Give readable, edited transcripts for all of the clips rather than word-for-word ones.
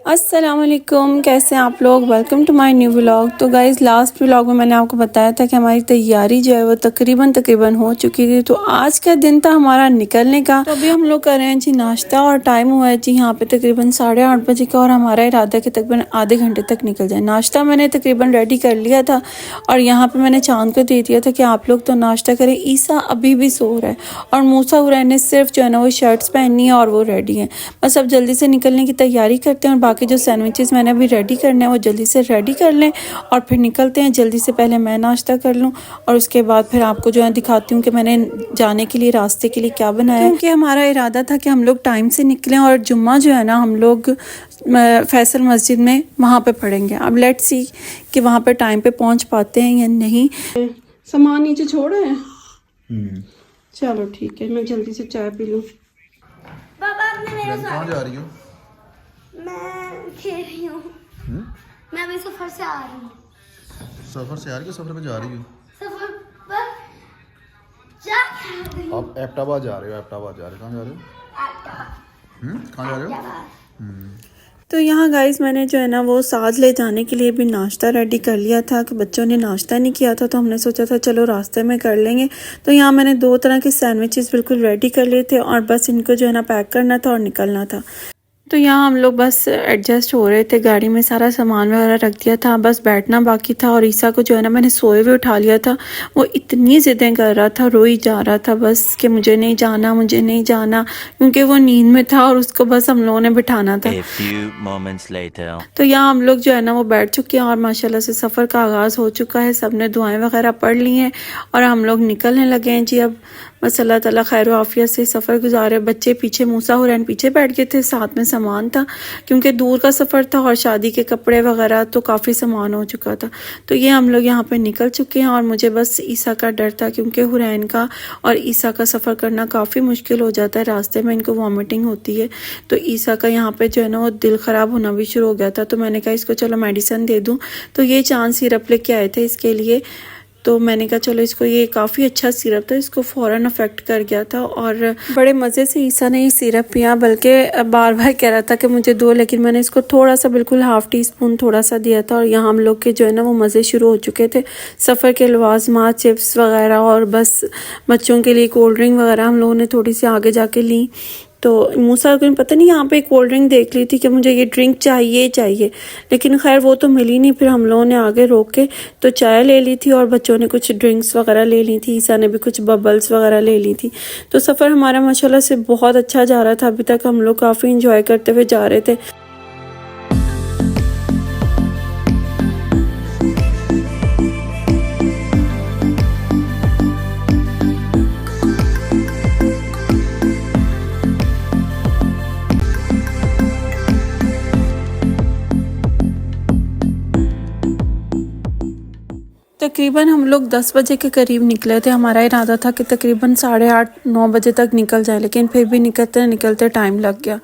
अस्सलाम वालेकुम, कैसे हैं आप लोग। Welcome to my new vlog. तो गाइज़ लास्ट व्लॉग में मैंने आपको बताया था कि हमारी तैयारी जो है वो तकरीबन हो चुकी थी। तो आज का दिन था हमारा निकलने का। तो अभी हम लोग कर रहे हैं जी नाश्ता और टाइम हुआ है जी यहाँ पे तकरीबन 8:30 बजे का और हमारा इरादा है कि तकरीबन आधे घंटे तक निकल जाए। नाश्ता मैंने तकरीबन रेडी कर लिया था और यहाँ पर मैंने चांद को दे दिया था कि आप लोग तो नाश्ता करें। ईसा अभी भी सो रहा है और मूसा हुरैन ने सिर्फ जो है ना वो शर्ट्स पहननी है और वो रेडी है। बस अब जल्दी से निकलने की तैयारी करते हैं और बाकी जो सैंडविचेस मैंने अभी रेडी करने हैं वो जल्दी से रेडी कर लें और फिर निकलते हैं। जल्दी से पहले मैं नाश्ता कर लूं और उसके बाद फिर आपको जो है दिखाती हूँ कि मैंने जाने के लिए रास्ते के लिए क्या बनाया है। क्योंकि हमारा इरादा था कि हम लोग टाइम से निकलें और जुम्मा जो है ना हम लोग फैसल मस्जिद में वहाँ पे पढ़ेंगे। अब लेट्स सी कि वहाँ पे टाइम पे पहुँच पाते हैं या नहीं। सामान नीचे छोड़ा है, चलो ठीक है, मैं जल्दी से चाय पी लूँ। पापा आपने मेरे साथ कहाँ जा रही हो? मैं खेल रही हूँ। मैं अभी सफर से आ रही हूँ। सफर से आ रही हो? सफर पे जा रही हो? सफर पर जा रही हूँ। आप एबटाबाद जा रहे हो? एबटाबाद जा रहे हो? कहाँ जा रहे हो? कहाँ जा रहे हो? तो यहाँ गाइस मैंने जो है ना वो साथ ले जाने के लिए भी नाश्ता रेडी कर लिया था कि बच्चों ने नाश्ता नहीं किया था, तो हमने सोचा था चलो रास्ते में कर लेंगे। तो यहाँ मैंने 2 तरह के सैंडविचेस बिल्कुल रेडी कर लिए थे और बस इनको जो है ना पैक करना था और निकलना था। तो यहाँ हम लोग बस एडजस्ट हो रहे थे, गाड़ी में सारा सामान वगैरह रख दिया था, बस बैठना बाकी था। और ईसा को जो है ना मैंने सोए हुए उठा लिया था, वो इतनी ज़िद्दें कर रहा था, रोई जा रहा था बस कि मुझे नहीं जाना मुझे नहीं जाना, क्योंकि वो नींद में था और उसको बस हम लोगों ने बिठाना था। तो यहाँ हम लोग जो है ना वो बैठ चुके हैं और माशाल्लाह से सफ़र का आगाज़ हो चुका है। सब ने दुआएं वगैरह पढ़ ली हैं और हम लोग निकलने लगे हैं जी। अब बस अल्लाह ताला खैर व आफियत से सफ़र गुजारे। बच्चे पीछे, मूसा हुरैन पीछे बैठ गए थे, साथ में सामान था क्योंकि दूर का सफ़र था और शादी के कपड़े वगैरह तो काफ़ी सामान हो चुका था। तो ये हम लोग यहाँ पे निकल चुके हैं और मुझे बस ईसा का डर था क्योंकि हुरैन का और ईसा का सफ़र करना काफ़ी मुश्किल हो जाता है, रास्ते में इनको वॉमिटिंग होती है। तो ईसा का यहाँ पर जो है ना वो दिल ख़राब होना भी शुरू हो गया था। तो मैंने कहा इसको चलो मेडिसिन दे दूँ। तो ये चांद सिरप लेके आए थे इसके लिए, तो मैंने कहा चलो इसको, ये काफ़ी अच्छा सिरप था, इसको फ़ौरन अफेक्ट कर गया था और बड़े मज़े से ईसा ने ये सिरप पिया, बल्कि बार बार कह रहा था कि मुझे दो, लेकिन मैंने इसको थोड़ा सा बिल्कुल हाफ़ टी-स्पून थोड़ा सा दिया था। और यहाँ हम लोग के जो है ना वो मज़े शुरू हो चुके थे। सफ़र के लवाज़मात, चिप्स वगैरह और बस बच्चों के लिए कोल्ड ड्रिंक वगैरह हम लोगों ने थोड़ी सी आगे जाके ली। तो मूसा को पता नहीं यहाँ पे कोल्ड ड्रिंक देख ली थी कि मुझे ये ड्रिंक चाहिए, लेकिन खैर वो तो मिली नहीं। फिर हम लोगों ने आगे रोक के तो चाय ले ली थी और बच्चों ने कुछ ड्रिंक्स वगैरह ले ली थी, ईसा ने भी कुछ बबल्स वगैरह ले ली थी। तो सफ़र हमारा माशाल्लाह से बहुत अच्छा जा रहा था। अभी तक हम लोग काफ़ी इंजॉय करते हुए जा रहे थे। तकरीबन हम लोग 10 बजे के करीब निकले थे। हमारा इरादा था कि तकरीबन 8:30-9 बजे तक निकल जाए, लेकिन फिर भी निकलते निकलते टाइम लग गया।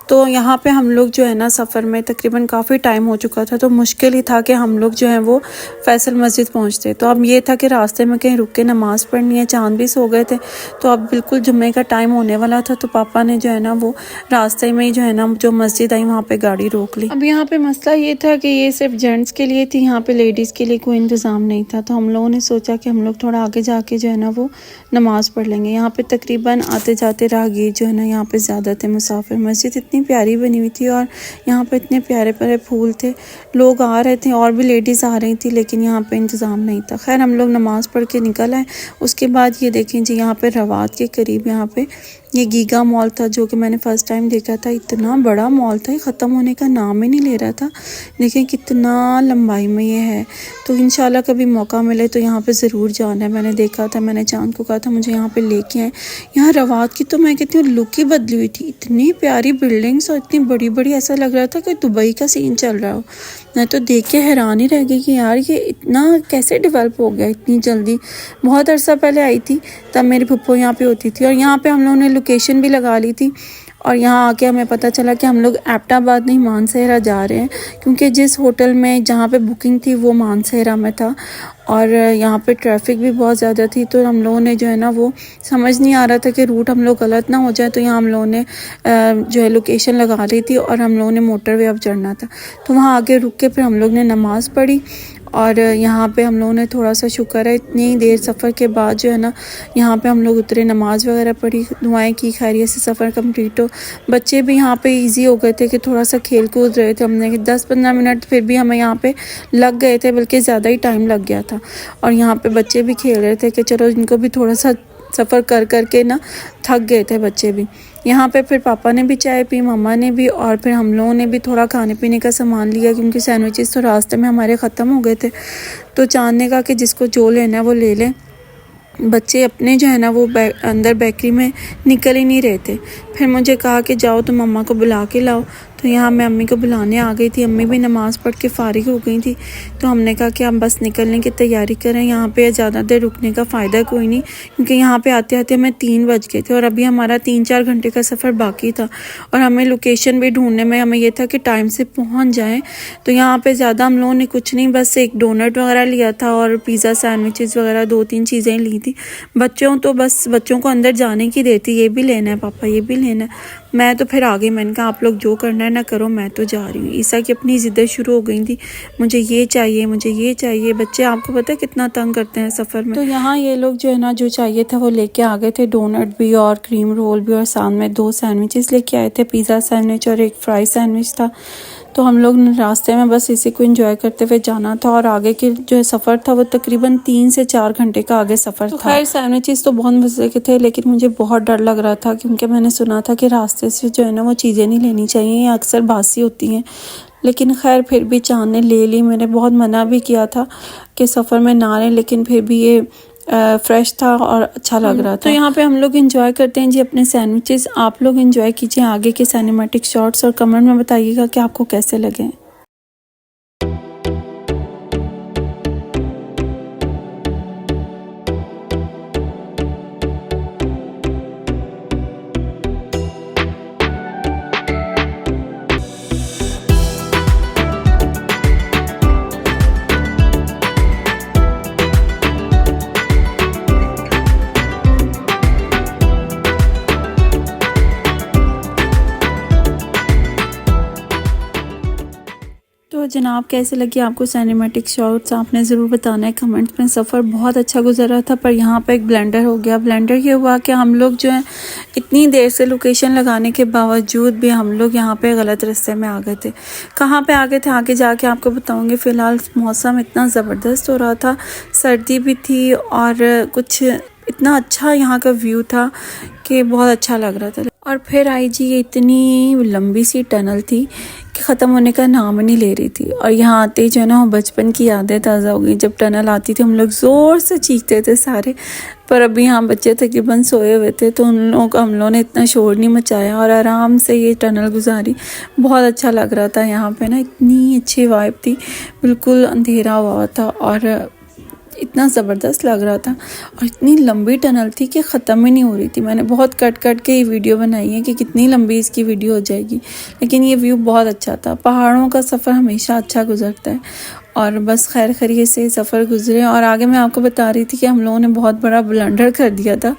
तो यहाँ पे हम लोग जो है ना सफ़र में तकरीबन काफ़ी टाइम हो चुका था, तो मुश्किल ही था कि हम लोग जो है वो फैसल मस्जिद पहुँचते। तो अब ये था कि रास्ते में कहीं रुक के नमाज़ पढ़नी है, चांद भी सो गए थे। तो अब बिल्कुल जुम्मे का टाइम होने वाला था, तो पापा ने जो है ना वो रास्ते में ही जो है ना जो मस्जिद आई वहाँ पे गाड़ी रोक ली। अब यहाँ पे मसला ये था कि ये सिर्फ जेंट्स के लिए थी, यहाँ पे लेडीज़ के लिए कोई इंतज़ाम नहीं था। तो हम लोगों ने सोचा कि हम लोग थोड़ा आगे जाके जो है ना वो नमाज़ पढ़ लेंगे। यहाँ पे तकरीबन आते जाते राहगीर जो है ना यहाँ पे ज़्यादा थे मुसाफिर। मस्जिद इतनी प्यारी बनी हुई थी और यहाँ पे इतने प्यारे प्यारे फूल थे, लोग आ रहे थे और भी लेडीज़ आ रही थी, लेकिन यहाँ पे इंतज़ाम नहीं था। खैर हम लोग नमाज़ पढ़ के निकल आए। उसके बाद ये देखें जी यहाँ पे रवात के करीब यहाँ पे ये गीगा मॉल था, जो कि मैंने फ़र्स्ट टाइम देखा था। इतना बड़ा मॉल था, ये ख़त्म होने का नाम ही नहीं ले रहा था। देखें कितना लंबाई में ये है। तो इंशाल्लाह कभी मौका मिले तो यहाँ पे ज़रूर जाना है। मैंने देखा था, मैंने चांद को कहा था मुझे यहाँ पे लेके आए। यहाँ रवात की तो मैं कहती हूँ लुक ही बदली हुई थी। इतनी प्यारी बिल्डिंग्स और इतनी बड़ी बड़ी, ऐसा लग रहा था कि दुबई का सीन चल रहा हो। मैं तो देख के हैरान ही रह गई कि यार ये इतना कैसे डेवलप हो गया इतनी जल्दी। बहुत अरसा पहले आई थी, तब मेरी फुप्पो यहाँ पे होती थी और यहाँ पे हम लोगों ने लोकेशन भी लगा ली थी और यहाँ आके हमें पता चला कि हम लोग एबटाबाद नहीं मानसहेरा जा रहे हैं, क्योंकि जिस होटल में जहाँ पे बुकिंग थी वो मानसहेरा में था और यहाँ पे ट्रैफिक भी बहुत ज़्यादा थी। तो हम लोगों ने जो है ना वो समझ नहीं आ रहा था कि रूट हम लोग गलत ना हो जाए, तो यहाँ हम लोगों ने जो है लोकेशन लगा ली थी और हम लोगों ने मोटरवे अब चढ़ना था। तो वहाँ आगे रुक के फिर हम लोग ने नमाज़ पढ़ी और यहाँ पे हम लोगों ने थोड़ा सा शुक्र है इतनी देर सफ़र के बाद जो है ना यहाँ पे हम लोग उतरे, नमाज़ वगैरह पढ़ी, दुआएं की, खैरियत से सफ़र कंप्लीट हो। बच्चे भी यहाँ पे इजी हो गए थे कि थोड़ा सा खेल कूद रहे थे, हमने 10-15 मिनट फिर भी हमें यहाँ पे लग गए थे, बल्कि ज़्यादा ही टाइम लग गया था। और यहाँ पे बच्चे भी खेल रहे थे कि चलो इनको भी थोड़ा सा सफ़र कर कर के ना थक गए थे बच्चे भी। यहाँ पे फिर पापा ने भी चाय पी, मम्मा ने भी, और फिर हम लोगों ने भी थोड़ा खाने पीने का सामान लिया, क्योंकि सैंडविचेस तो रास्ते में हमारे ख़त्म हो गए थे। तो चांद ने कहा कि जिसको जो लेना है वो ले लें। बच्चे अपने जो है ना वो अंदर बेकरी में निकल ही नहीं रहे थे। फिर मुझे कहा कि जाओ तो मम्मा को बुला के लाओ। तो यहाँ मैं अम्मी को बुलाने आ गई थी, अम्मी भी नमाज़ पढ़ के फ़ारिग हो गई थी। तो हमने कहा कि हम बस निकलने की तैयारी करें, यहाँ पे ज़्यादा देर रुकने का फ़ायदा कोई नहीं, क्योंकि यहाँ पे आते आते हमें 3 बज गए थे और अभी हमारा 3-4 घंटे का सफ़र बाकी था और हमें लोकेशन भी ढूंढने में हमें ये था कि टाइम से पहुँच जाएँ। तो यहाँ पर ज़्यादा हम लोगों ने कुछ नहीं, बस एक डोनट वगैरह लिया था और पिज़्ज़ा सैंडविचेस वगैरह 2-3 चीज़ें ली थी। बच्चों को अंदर जाने की देती, ये भी लेना है पापा, ये भी लेना है। मैं तो फिर आ गई, मैंने कहा आप लोग जो करना है ना करो, मैं तो जा रही हूँ। ईसा की अपनी ज़िद्दें शुरू हो गई थी, मुझे ये चाहिए, मुझे ये चाहिए। बच्चे आपको पता है कितना तंग करते हैं सफ़र में। तो यहाँ ये लोग जो है ना जो चाहिए था वो लेके आ गए थे, डोनट भी और क्रीम रोल भी, और साथ में 2 सैंडविचेस लेके आए थे, पिज़्ज़ा सैंडविच और एक फ्राई सैंडविच था। तो हम लोग रास्ते में बस इसी को एंजॉय करते हुए जाना था और आगे के जो सफ़र था वो तकरीबन 3 से 4 घंटे का आगे सफ़र था। खैर सैंडविचेस तो बहुत मज़े के थे, लेकिन मुझे बहुत डर लग रहा था, क्योंकि मैंने सुना था कि रास्ते से जो है ना वो चीज़ें नहीं लेनी चाहिए, ये अक्सर बासी होती हैं। लेकिन खैर फिर भी चांद ने ले ली। मैंने बहुत मना भी किया था कि सफ़र में ना लें, लेकिन फिर भी ये फ्रेश था और अच्छा लग रहा था। तो यहाँ पे हम लोग एंजॉय करते हैं जी अपने सैंडविचेस। आप लोग एंजॉय कीजिए आगे के सिनेमैटिक शॉट्स और कमेंट में बताइएगा कि आपको कैसे लगे। तो जनाब कैसे लगी आपको सिनेमैटिक शॉट्स, आपने ज़रूर बताना है कमेंट्स में। सफ़र बहुत अच्छा गुजरा था, पर यहाँ पे एक ब्लंडर हो गया। ब्लंडर ये हुआ कि हम लोग जो है इतनी देर से लोकेशन लगाने के बावजूद भी हम लोग यहाँ पे गलत रास्ते में आ गए थे। कहाँ पे आ गए थे आगे जाके आपको बताऊँगी। फ़िलहाल मौसम इतना ज़बरदस्त हो रहा था, सर्दी भी थी और कुछ इतना अच्छा यहाँ का व्यू था कि बहुत अच्छा लग रहा था। और फिर आई जी ये इतनी लंबी सी टनल थी कि ख़त्म होने का नाम नहीं ले रही थी। और यहाँ आते ही जो है ना बचपन की यादें ताज़ा हो गई। जब टनल आती थी हम लोग ज़ोर से चीखते थे सारे, पर अभी यहाँ बच्चे तकरीबन सोए हुए थे, तो हम लोगों ने इतना शोर नहीं मचाया और आराम से ये टनल गुजारी। बहुत अच्छा लग रहा था यहाँ पे ना, इतनी अच्छी वाइब थी, बिल्कुल अंधेरा हुआ था और इतना ज़बरदस्त लग रहा था। और इतनी लंबी टनल थी कि ख़त्म ही नहीं हो रही थी। मैंने बहुत कट के ये वीडियो बनाई है कि कितनी लंबी इसकी वीडियो हो जाएगी, लेकिन ये व्यू बहुत अच्छा था। पहाड़ों का सफ़र हमेशा अच्छा गुजरता है और बस खैर खैरियत से सफ़र गुजरे। और आगे मैं आपको बता रही थी कि हम लोगों ने बहुत बड़ा ब्लंडर कर दिया था।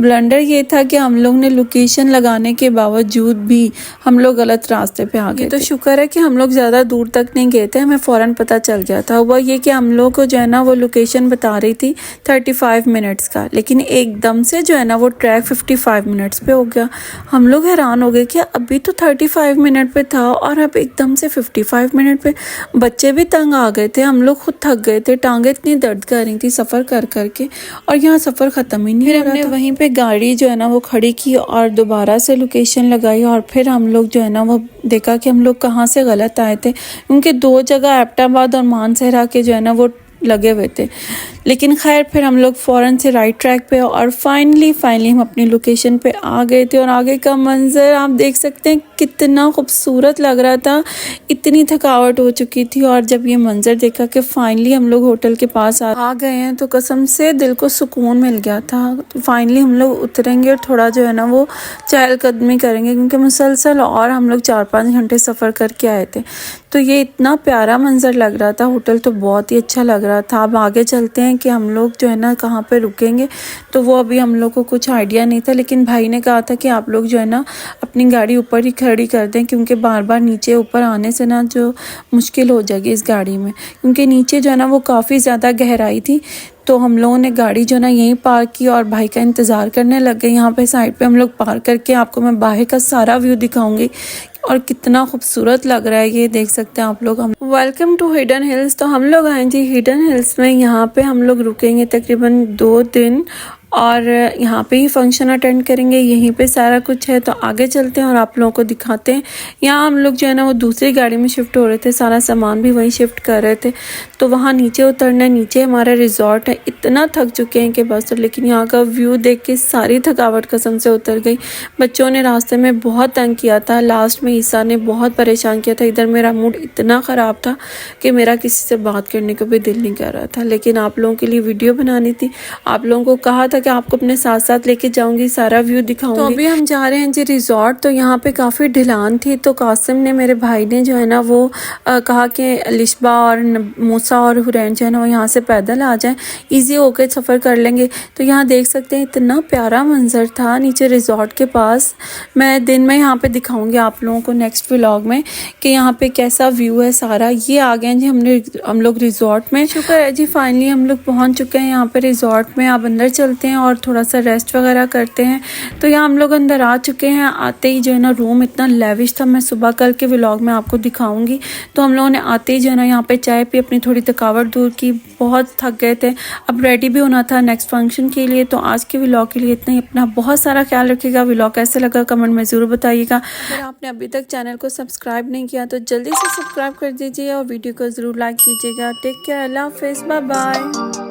ब्लंडर ये था कि हम लोग ने लोकेशन लगाने के बावजूद भी हम लोग गलत रास्ते पे आ गए। तो शुक्र है कि हम लोग ज़्यादा दूर तक नहीं गए थे, हमें फ़ौरन पता चल गया था। हुआ ये कि हम लोग को जो है ना वो लोकेशन बता रही थी 35 मिनट्स का, लेकिन एकदम से जो है ना वो ट्रैक 55 मिनट्स पे हो गया। हम लोग हैरान हो गए कि अभी तो 35 मिनट पे था और अब एकदम से 55 मिनट पे। बच्चे भी तंग आ गए थे, हम लोग खुद थक गए थे, टांगे इतनी दर्द कर रही थी सफ़र कर के, और यहाँ सफ़र ख़त्म ही नहीं हो रहा था। वहीं पे गाड़ी जो है ना वो खड़ी की और दोबारा से लोकेशन लगाई और फिर हम लोग जो है ना वो देखा कि हम लोग कहाँ से गलत आए थे, क्योंकि 2 जगह एबटाबाद और मानसहेरा के जो है ना वो लगे हुए थे। लेकिन खैर फिर हम लोग फ़ौरन से राइट ट्रैक पे और फाइनली हम अपनी लोकेशन पे आ गए थे। और आगे का मंजर आप देख सकते हैं, कितना खूबसूरत लग रहा था, इतनी थकावट हो चुकी थी। और जब ये मंज़र देखा कि फाइनली हम लोग होटल के पास आ गए हैं तो कसम से दिल को सुकून मिल गया था। फाइनली हम लोग उतरेंगे और थोड़ा जो है ना वो चहलकदमी करेंगे, क्योंकि मुसलसल और हम लोग 4-5 घंटे सफ़र करके आए थे। तो ये इतना प्यारा मंज़र लग रहा था, होटल तो बहुत ही अच्छा लग रहा था। अब आगे चलते हैं कि हम लोग जो है ना कहाँ पे रुकेंगे, तो वो अभी हम लोग को कुछ आइडिया नहीं था, लेकिन भाई ने कहा था कि आप लोग जो है ना अपनी गाड़ी ऊपर ही खड़ी कर दें, क्योंकि बार बार नीचे ऊपर आने से ना जो मुश्किल हो जाएगी इस गाड़ी में, क्योंकि नीचे जो है ना वो काफ़ी ज़्यादा गहराई थी। तो हम लोगों ने गाड़ी जो ना यहीं पार्क की और भाई का इंतज़ार करने लग गए। यहाँ पे साइड पे हम लोग पार्क करके आपको मैं बाहर का सारा व्यू दिखाऊंगी और कितना खूबसूरत लग रहा है ये देख सकते हैं आप लोग। हम वेलकम टू हिडन हिल्स। तो हम लोग आए थे हिडन हिल्स में। यहाँ पे हम लोग रुकेंगे तकरीबन 2 दिन और यहाँ पे ही फंक्शन अटेंड करेंगे, यहीं पे सारा कुछ है। तो आगे चलते हैं और आप लोगों को दिखाते हैं। यहाँ हम लोग जो है ना वो दूसरी गाड़ी में शिफ्ट हो रहे थे, सारा सामान भी वहीं शिफ्ट कर रहे थे। तो वहाँ नीचे उतरना है, नीचे हमारा रिजॉर्ट है। इतना थक चुके हैं कि बस, लेकिन यहाँ का व्यू देख के सारी थकावट कसम से उतर गई। बच्चों ने रास्ते में बहुत तंग किया था, लास्ट में ईसा ने बहुत परेशान किया था। इधर मेरा मूड इतना ख़राब था कि मेरा किसी से बात करने को भी दिल नहीं कर रहा था, लेकिन आप लोगों के लिए वीडियो बनानी थी। आप लोगों को कहा था कि आपको अपने साथ साथ लेके जाऊंगी, सारा व्यू दिखाऊंगी। तो अभी हम जा रहे हैं जी रिजॉर्ट। तो यहाँ पे काफ़ी ढलान थी, तो कासिम ने, मेरे भाई ने जो है ना वो कहा कि लिशबा और मूसा और हुरैन जो है ना वो यहाँ से पैदल आ जाएं, ईजी होकर सफ़र कर लेंगे। तो यहाँ देख सकते हैं इतना प्यारा मंजर था नीचे रिजॉर्ट के पास। मैं दिन में यहाँ पे दिखाऊंगी आप लोगों को नेक्स्ट व्लॉग में कि यहाँ पे कैसा व्यू है सारा। ये आ गए जी हम लोग रिजॉर्ट में। शुक्र है जी फाइनली हम लोग पहुँच चुके हैं यहाँ पे रिजॉर्ट में। अब अंदर चलते हैं और थोड़ा सा रेस्ट वगैरह करते हैं। तो यहाँ हम लोग अंदर आ चुके हैं। आते ही जो है ना रूम इतना लेविश था, मैं सुबह कल के व्लॉग में आपको दिखाऊंगी। तो हम लोगों ने आते ही जो है ना यहाँ पे चाय पी, अपनी थोड़ी थकावट दूर की, बहुत थक गए थे। अब रेडी भी होना था नेक्स्ट फंक्शन के लिए। तो आज के व्लॉग के लिए इतना ही। अपना बहुत सारा ख्याल रखिएगा। व्लॉग कैसे लगा कमेंट में ज़रूर बताइएगा। अगर आपने अभी तक चैनल को सब्सक्राइब नहीं किया तो जल्दी से सब्सक्राइब कर दीजिए और वीडियो को ज़रूर लाइक कीजिएगा। टेक केयर, अल्लाह हाफिज़, बाय बाय।